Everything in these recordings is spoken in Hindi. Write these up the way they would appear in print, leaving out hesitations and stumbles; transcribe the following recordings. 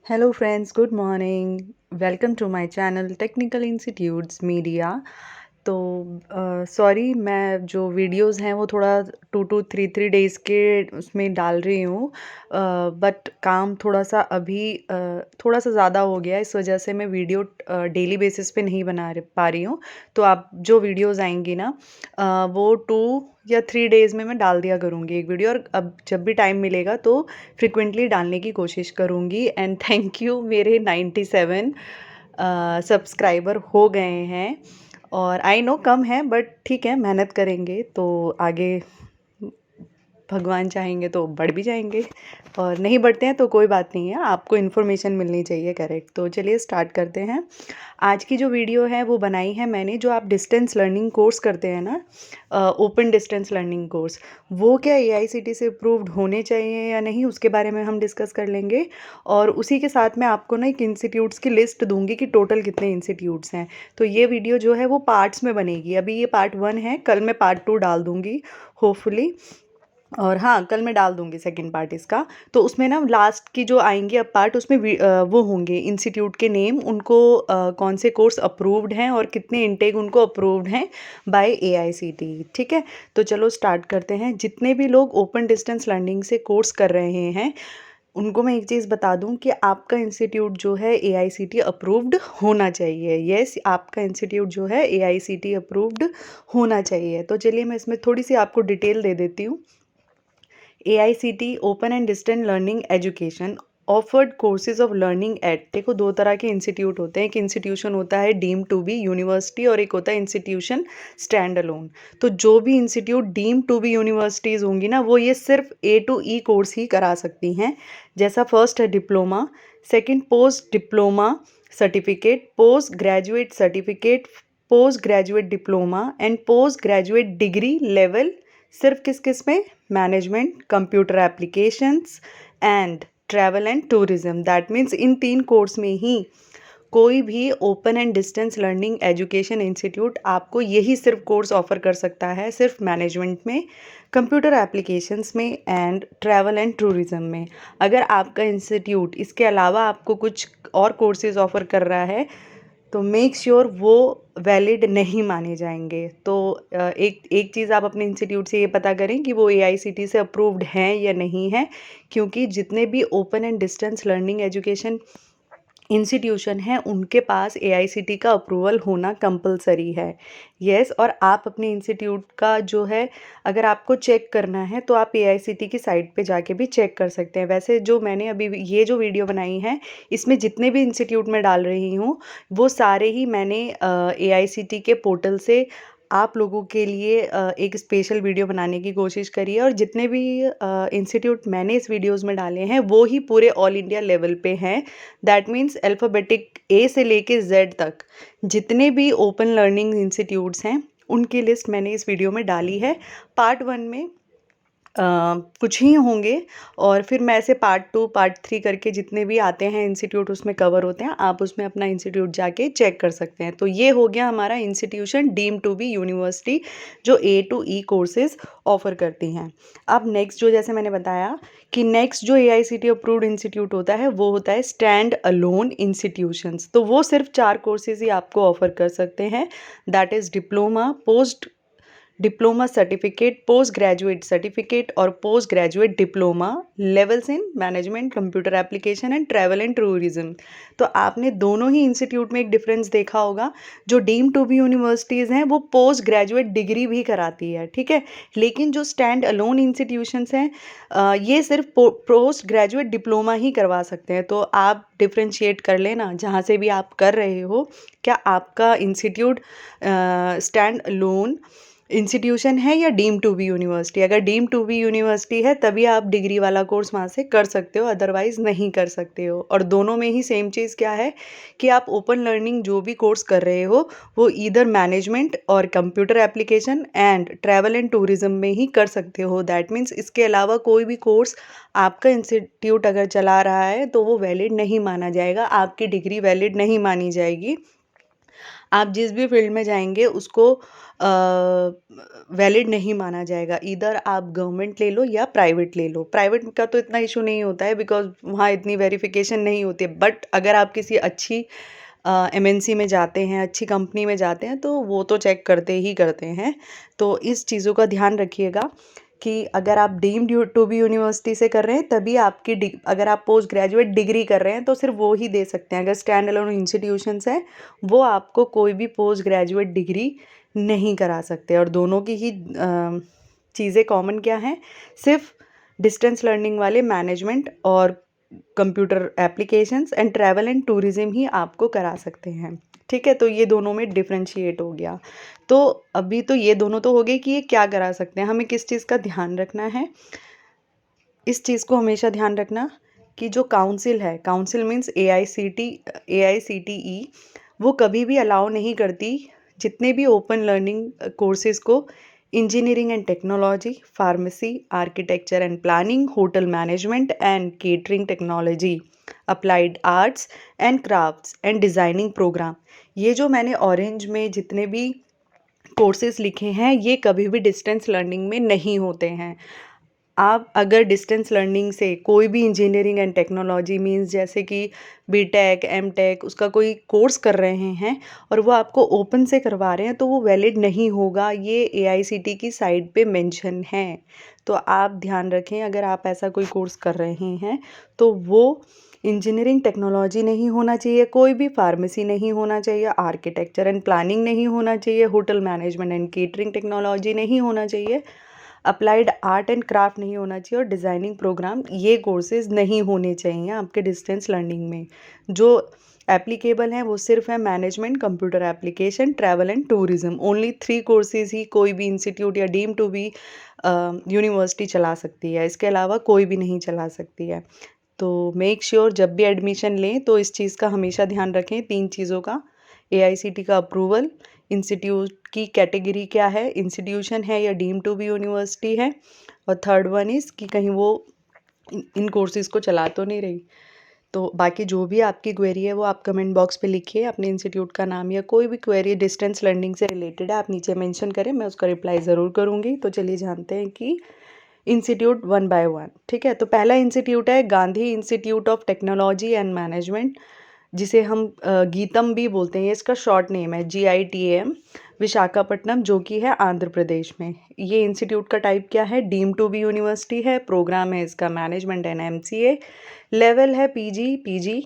Hello friends, good morning. Welcome to my channel Technical Institutes Media. तो सॉरी मैं जो वीडियोस हैं वो थोड़ा 2 to 3 डेज़ के उसमें डाल रही हूँ, बट काम थोड़ा सा अभी थोड़ा सा ज़्यादा हो गया है, इस वजह से मैं वीडियो डेली बेसिस पे नहीं पा रही हूँ। तो आप जो वीडियोस आएंगी ना, वो 2 या 3 डेज़ में मैं डाल दिया करूँगी एक वीडियो, और अब जब भी टाइम मिलेगा तो फ्रिक्वेंटली डालने की कोशिश करूँगी। एंड थैंक यू, मेरे 97 सब्सक्राइबर हो गए हैं, और आई नो कम है बट ठीक है, मेहनत करेंगे तो आगे भगवान चाहेंगे तो बढ़ भी जाएंगे, और नहीं बढ़ते हैं तो कोई बात नहीं है, आपको इन्फॉर्मेशन मिलनी चाहिए करेक्ट। तो चलिए स्टार्ट करते हैं। आज की जो वीडियो है वो बनाई है मैंने, जो आप डिस्टेंस लर्निंग कोर्स करते हैं ना, ओपन डिस्टेंस लर्निंग कोर्स, वो क्या एआईसीटी से अप्रूव्ड होने चाहिए या नहीं, उसके बारे में हम डिस्कस कर लेंगे। और उसी के साथ मैं आपको ना एक इंस्टीट्यूट्स की लिस्ट दूंगी कि टोटल कितने इंस्टीट्यूट्स हैं। तो ये वीडियो जो है वो पार्ट्स में बनेगी, अभी ये पार्ट 1 है, कल मैं पार्ट 2 डाल दूंगी होपफुली। और हाँ, कल मैं डाल दूंगी सेकंड पार्ट इसका। तो उसमें ना लास्ट की जो आएंगी अब पार्ट, उसमें वो होंगे इंस्टीट्यूट के नेम, उनको कौन से कोर्स अप्रूव्ड हैं और कितने इनटेक उनको अप्रूव्ड हैं बाय एआईसीटी। ठीक है, तो चलो स्टार्ट करते हैं। जितने भी लोग ओपन डिस्टेंस लर्निंग से कोर्स कर रहे हैं उनको मैं एक चीज़ बता दूं कि आपका इंस्टीट्यूट जो है एआईसीटी अप्रूव्ड होना चाहिए। यस, आपका इंस्टीट्यूट जो है एआईसीटी अप्रूव्ड होना चाहिए। तो चलिए मैं इसमें थोड़ी सी आपको डिटेल दे देती हूँ। AICT open and distance learning education offered courses of learning at, देखो दो तरह के इंस्टीट्यूट होते हैं, एक इंस्टीट्यूशन होता है डीम टू बी यूनिवर्सिटी और एक होता है इंस्टीट्यूशन स्टैंड अलोन। तो जो भी institute deem to be universities होंगी ना, वो ये सिर्फ A to E कोर्स ही करा सकती हैं। जैसा फर्स्ट है diploma, second post diploma certificate, post graduate certificate, post graduate diploma and post graduate degree level, सिर्फ किस किस में, management, computer applications and travel and tourism. That means in 3 course में ही कोई भी open and distance learning education institute आपको यही सिर्फ कोर्स ऑफर कर सकता है, सिर्फ मैनेजमेंट में, कंप्यूटर एप्लीकेशंस में एंड ट्रैवल एंड टूरिज्म में। अगर आपका इंस्टीट्यूट इसके अलावा आपको कुछ और कोर्सेज ऑफर कर रहा है तो मेक श्योर वो वैलिड नहीं माने जाएंगे। तो एक एक चीज़ आप अपने इंस्टीट्यूट से ये पता करें कि वो एआईसीटी से अप्रूव्ड हैं या नहीं है, क्योंकि जितने भी open and distance learning education institution है उनके पास एआईसीटी का अप्रूवल होना कंपलसरी है। यस, और आप अपने इंस्टीट्यूट का जो है, अगर आपको चेक करना है तो आप एआईसीटी की साइट पे जाके भी चेक कर सकते हैं। वैसे जो मैंने अभी ये जो वीडियो बनाई है, इसमें जितने भी इंस्टीट्यूट में डाल रही हूँ वो सारे ही मैंने एआईसीटी के पोर्टल से आप लोगों के लिए एक स्पेशल वीडियो बनाने की कोशिश करी है। और जितने भी इंस्टीट्यूट मैंने इस वीडियोस में डाले हैं वो ही पूरे ऑल इंडिया लेवल पे हैं। दैट मीन्स अल्फ़ाबेटिक A से लेके Z तक जितने भी ओपन लर्निंग इंस्टीट्यूट्स हैं उनकी लिस्ट मैंने इस वीडियो में डाली है। पार्ट 1 में कुछ ही होंगे, और फिर मैं ऐसे पार्ट 2 पार्ट 3 करके जितने भी आते हैं इंस्टीट्यूट उसमें कवर होते हैं, आप उसमें अपना इंस्टीट्यूट जाके चेक कर सकते हैं। तो ये हो गया हमारा institution deem to be university जो A to E courses offer करती हैं। अब नेक्स्ट जो, जैसे मैंने बताया कि नेक्स्ट जो एआईसीटी अप्रूव्ड इंस्टीट्यूट होता है वो होता है स्टैंड अलोन इंस्टीट्यूशंस। तो वो सिर्फ 4 कोर्सेज ही आपको ऑफर कर सकते हैं, that is diploma, post diploma certificate, post graduate certificate और post graduate diploma levels in management, computer application and travel and tourism. तो आपने दोनों ही इंस्टीट्यूट में एक डिफरेंस देखा होगा। जो डीम टू बी यूनिवर्सिटीज़ हैं वो पोस्ट ग्रेजुएट डिग्री भी कराती है, ठीक है, लेकिन जो स्टैंड अलोन इंस्टीट्यूशंस हैं ये सिर्फ पोस्ट ग्रेजुएट डिप्लोमा ही करवा सकते हैं। तो आप डिफ्रेंशिएट कर लेना जहाँ से भी आप कर रहे हो, क्या आपका इंस्टीट्यूट स्टैंड अलोन इंस्टीट्यूशन है या डीम टू बी यूनिवर्सिटी। अगर डीम टू बी यूनिवर्सिटी है तभी आप डिग्री वाला कोर्स वहाँ से कर सकते हो, अदरवाइज़ नहीं कर सकते हो। और दोनों में ही सेम चीज़ क्या है कि आप ओपन लर्निंग जो भी कोर्स कर रहे हो वो ईदर मैनेजमेंट और computer application and travel and tourism में ही कर सकते हो। दैट मीन्स इसके अलावा कोई भी कोर्स आपका इंस्टीट्यूट अगर चला रहा है तो वो वैलिड नहीं माना जाएगा, आपकी डिग्री वैलिड नहीं मानी जाएगी। आप जिस भी फील्ड में जाएंगे उसको वैलिड नहीं माना जाएगा। ईदर आप गवर्नमेंट ले लो या प्राइवेट ले लो। प्राइवेट का तो इतना इशू नहीं होता है बिकॉज वहाँ इतनी वेरिफिकेशन नहीं होती है, बट अगर आप किसी अच्छी एमएनसी में जाते हैं, अच्छी कंपनी में जाते हैं, तो वो तो चेक करते ही करते हैं। तो इस चीज़ों का ध्यान रखिएगा कि अगर आप डीम्ड टू बी यूनिवर्सिटी से कर रहे हैं तभी आपकी अगर आप पोस्ट ग्रेजुएट डिग्री कर रहे हैं तो सिर्फ वो ही दे सकते हैं। अगर स्टैंड अलोन इंस्टीट्यूशंस हैं वो आपको कोई भी पोस्ट ग्रेजुएट डिग्री नहीं करा सकते। और दोनों की ही चीज़ें कॉमन क्या हैं, सिर्फ डिस्टेंस लर्निंग वाले मैनेजमेंट और computer applications and travel and tourism ही आपको करा सकते हैं। ठीक है, तो ये दोनों में डिफ्रेंशिएट हो गया। तो अभी तो ये दोनों तो हो गए कि ये क्या करा सकते हैं, हमें किस चीज़ का ध्यान रखना है। इस चीज़ को हमेशा ध्यान रखना कि जो काउंसिल है, काउंसिल मीन्स AICTE, वो कभी भी अलाउ नहीं करती जितने भी ओपन लर्निंग कोर्सेज़ को engineering and technology, pharmacy, architecture and planning, hotel management and catering technology, applied arts and crafts and designing program, ये जो मैंने ऑरेंज में जितने भी कोर्सेज़ लिखे हैं ये कभी भी डिस्टेंस लर्निंग में नहीं होते हैं। आप अगर डिस्टेंस लर्निंग से कोई भी इंजीनियरिंग एंड टेक्नोलॉजी मींस जैसे कि बीटेक, एमटेक, उसका कोई कोर्स कर रहे हैं और वो आपको ओपन से करवा रहे हैं तो वो वैलिड नहीं होगा। ये AICTE की साइट पे मेंशन है। तो आप ध्यान रखें, अगर आप ऐसा कोई कोर्स कर रहे हैं तो वो इंजीनियरिंग टेक्नोलॉजी नहीं होना चाहिए, कोई भी फार्मेसी नहीं होना चाहिए, आर्किटेक्चर एंड प्लानिंग नहीं होना चाहिए, hotel management and catering technology नहीं होना चाहिए, अप्लाइड आर्ट एंड क्राफ्ट नहीं होना चाहिए और डिज़ाइनिंग प्रोग्राम, ये कोर्सेज़ नहीं होने चाहिए आपके डिस्टेंस लर्निंग में। जो एप्लीकेबल हैं वो सिर्फ है management, computer application, travel and tourism. Only 3 courses ही कोई भी इंस्टीट्यूट या डीम टू बी यूनिवर्सिटी चला सकती है, इसके अलावा कोई भी नहीं चला सकती है। तो मेक श्योर जब भी एडमिशन लें तो इस चीज़ का हमेशा ध्यान रखें, 3 चीज़ों का, AICTE का अप्रूवल, इंस्टीट्यूट की कैटेगरी क्या है, इंस्टीट्यूशन है या डीम टू बी यूनिवर्सिटी है, और थर्ड वन इज़ कि कहीं वो इन कोर्सेज़ को चला तो नहीं रही। तो बाकी जो भी आपकी क्वेरी है वो आप कमेंट बॉक्स पे लिखिए, अपने इंस्टीट्यूट का नाम या कोई भी क्वेरी डिस्टेंस लर्निंग से रिलेटेड है आप नीचे मेंशन करें, मैं उसका रिप्लाई ज़रूर करूँगी। तो चलिए जानते हैं कि इंस्टीट्यूट वन बाय वन। ठीक है, तो पहला इंस्टीट्यूट है Gandhi institute of technology and management, जिसे हम गीतम भी बोलते हैं, ये इसका शॉर्ट नेम है, GITAM, विशाखापट्टनम, जो कि है आंध्र प्रदेश में। ये इंस्टीट्यूट का टाइप क्या है, डीम टू बी यूनिवर्सिटी है, प्रोग्राम है इसका मैनेजमेंट एंड MCA, लेवल है PG,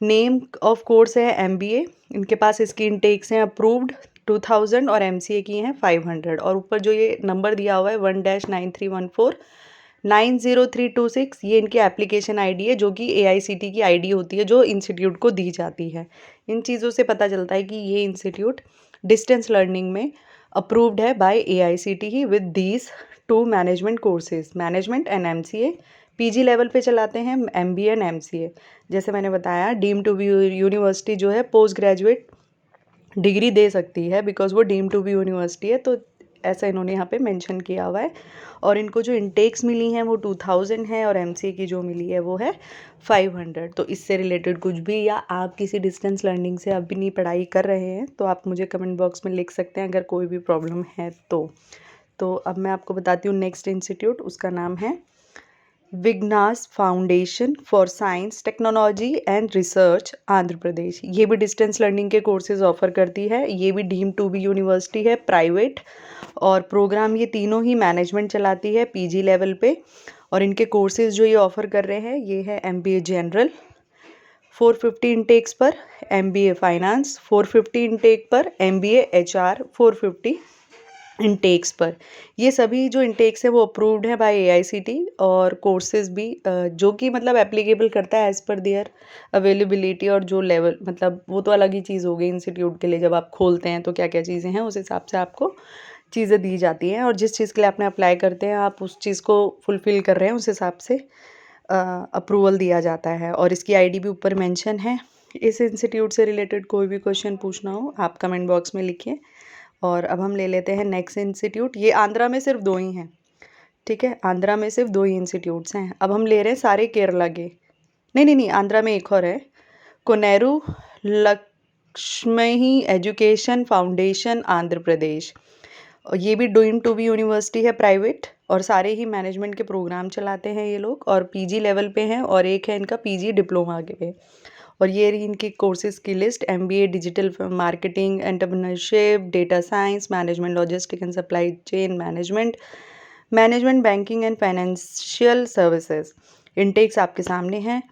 नेम ऑफ कोर्स है MBA, इनके पास इसकी इनटेक्स हैं अप्रूव्ड 2000 और MCA की हैं 500, और ऊपर जो ये नंबर दिया हुआ है 1-9314-90326, ये इनकी एप्लीकेशन ID है जो कि AICTE की ID होती है जो इंस्टीट्यूट को दी जाती है। इन चीज़ों से पता चलता है कि ये इंस्टीट्यूट डिस्टेंस लर्निंग में अप्रूव्ड है by AICTE with these 2 management courses, management and MCA। PG level पे चलाते हैं MBA एंड MCA। जैसे मैंने बताया डीम टू बी यूनिवर्सिटी जो है पोस्ट ग्रेजुएट डिग्री दे सकती है बिकॉज वो डीम टू बी यूनिवर्सिटी है, तो ऐसा इन्होंने यहाँ पे मेंशन किया हुआ है। और इनको जो इंटेक्स मिली हैं वो 2000 है और MCA की जो मिली है वो है 500। तो इससे रिलेटेड कुछ भी या आप किसी डिस्टेंस लर्निंग से अभी नहीं पढ़ाई कर रहे हैं तो आप मुझे कमेंट बॉक्स में लिख सकते हैं अगर कोई भी प्रॉब्लम है तो अब मैं आपको बताती हूँ नेक्स्ट इंस्टीट्यूट, उसका नाम है Vignan's foundation for science technology and research, Andhra Pradesh. ये भी डिस्टेंस लर्निंग के कोर्सेज ऑफर करती है, ये भी डीम टू बी यूनिवर्सिटी है, प्राइवेट, और प्रोग्राम ये तीनों ही मैनेजमेंट चलाती है PG लेवल पे। और इनके कोर्सेज जो ये ऑफ़र कर रहे हैं ये है MBA जनरल 450 इंटेक्स पर, MBA फाइनेंस 450 इंटेक पर, MBA HR 450 इंटेक्स पर। ये सभी जो इंटेक्स है वो अप्रूव्ड है बाय AICTE, और कोर्सेज भी जो कि मतलब एप्लीकेबल करता है एज़ पर देयर अवेलेबिलिटी, और जो लेवल मतलब वो तो अलग ही चीज़ हो गई इंस्टीट्यूट के लिए, जब आप खोलते हैं तो क्या क्या चीज़ें हैं उस हिसाब से आपको चीज़ें दी जाती हैं, और जिस चीज़ के लिए आपने अप्लाई करते हैं आप उस चीज़ को फुलफ़िल कर रहे हैं उस हिसाब से अप्रूवल दिया जाता है। और इसकी ID भी ऊपर मेंशन है। इस इंस्टीट्यूट से रिलेटेड कोई भी क्वेश्चन पूछना हो आप कमेंट बॉक्स में लिखिए। और अब हम ले लेते हैं नेक्स्ट इंस्टीट्यूट, ये आंध्रा में सिर्फ 2 ही हैं। ठीक है, आंध्रा में सिर्फ 2 ही इंस्टीट्यूट्स हैं। अब हम ले रहे हैं सारे केरला के, नहीं, आंध्रा में एक और है, कोनेरू लक्ष्मी एजुकेशन फाउंडेशन आंध्र प्रदेश। और ये भी डीम्ड टू बी यूनिवर्सिटी है प्राइवेट, और सारे ही मैनेजमेंट के प्रोग्राम चलाते हैं ये लोग, और पीजी लेवल पे हैं, और एक है इनका पीजी डिप्लोमा के पे। और ये रही इनकी कोर्सेज़ की list: MBA digital marketing, entrepreneurship, data science, management logistic and supply chain management, management banking and financial services. Intakes आपके सामने हैं।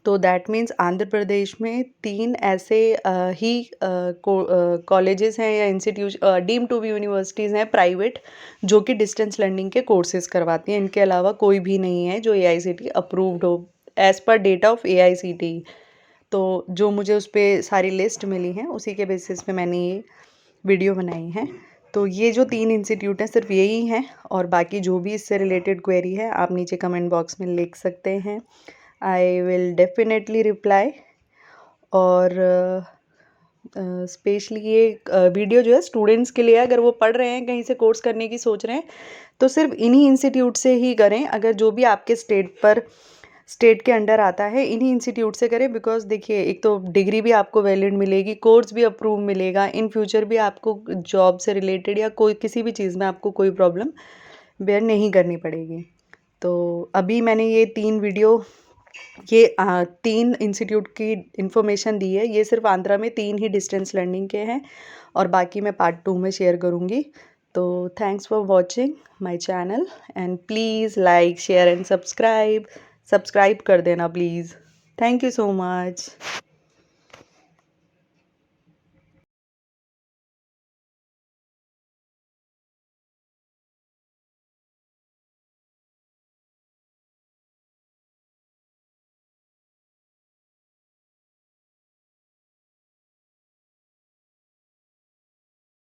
तो दैट मीन्स आंध्र प्रदेश में 3 ऐसे ही कॉलेजेस हैं या institution deemed to be universities हैं प्राइवेट, जो कि डिस्टेंस लर्निंग के कोर्सेज़ करवाती हैं। इनके अलावा कोई भी नहीं है जो एआईसीटीई अप्रूव्ड हो as per data of AICTE. तो जो मुझे उस पर सारी लिस्ट मिली है उसी के बेसिस पे मैंने ये वीडियो बनाई है। तो ये जो 3 इंस्टीट्यूट हैं सिर्फ यही हैं, और बाकी जो भी इससे रिलेटेड क्वेरी है आप नीचे कमेंट बॉक्स में लिख सकते हैं। I will definitely reply. और स्पेशली ये वीडियो जो है स्टूडेंट्स के लिए, अगर वो पढ़ रहे हैं कहीं से कोर्स करने की सोच रहे हैं तो सिर्फ इन्हीं इंस्टीट्यूट से ही करें। अगर जो भी आपके स्टेट के अंडर आता है इन्हीं इंस्टीट्यूट से करें, बिकॉज देखिए एक तो डिग्री भी आपको वैलिड मिलेगी, कोर्स भी अप्रूव मिलेगा, इन फ्यूचर भी आपको जॉब से रिलेटेड या कोई किसी भी चीज़ में आपको कोई प्रॉब्लम बेयर नहीं करनी पड़ेगी। तो अभी मैंने ये 3 वीडियो, ये 3 इंस्टीट्यूट की इन्फॉर्मेशन दी है। ये सिर्फ आंध्रा में 3 ही डिस्टेंस लर्निंग के हैं, और बाकी मैं पार्ट 2 में शेयर करूँगी। तो thanks for watching my channel, and please like share and subscribe कर देना please. Thank you so much.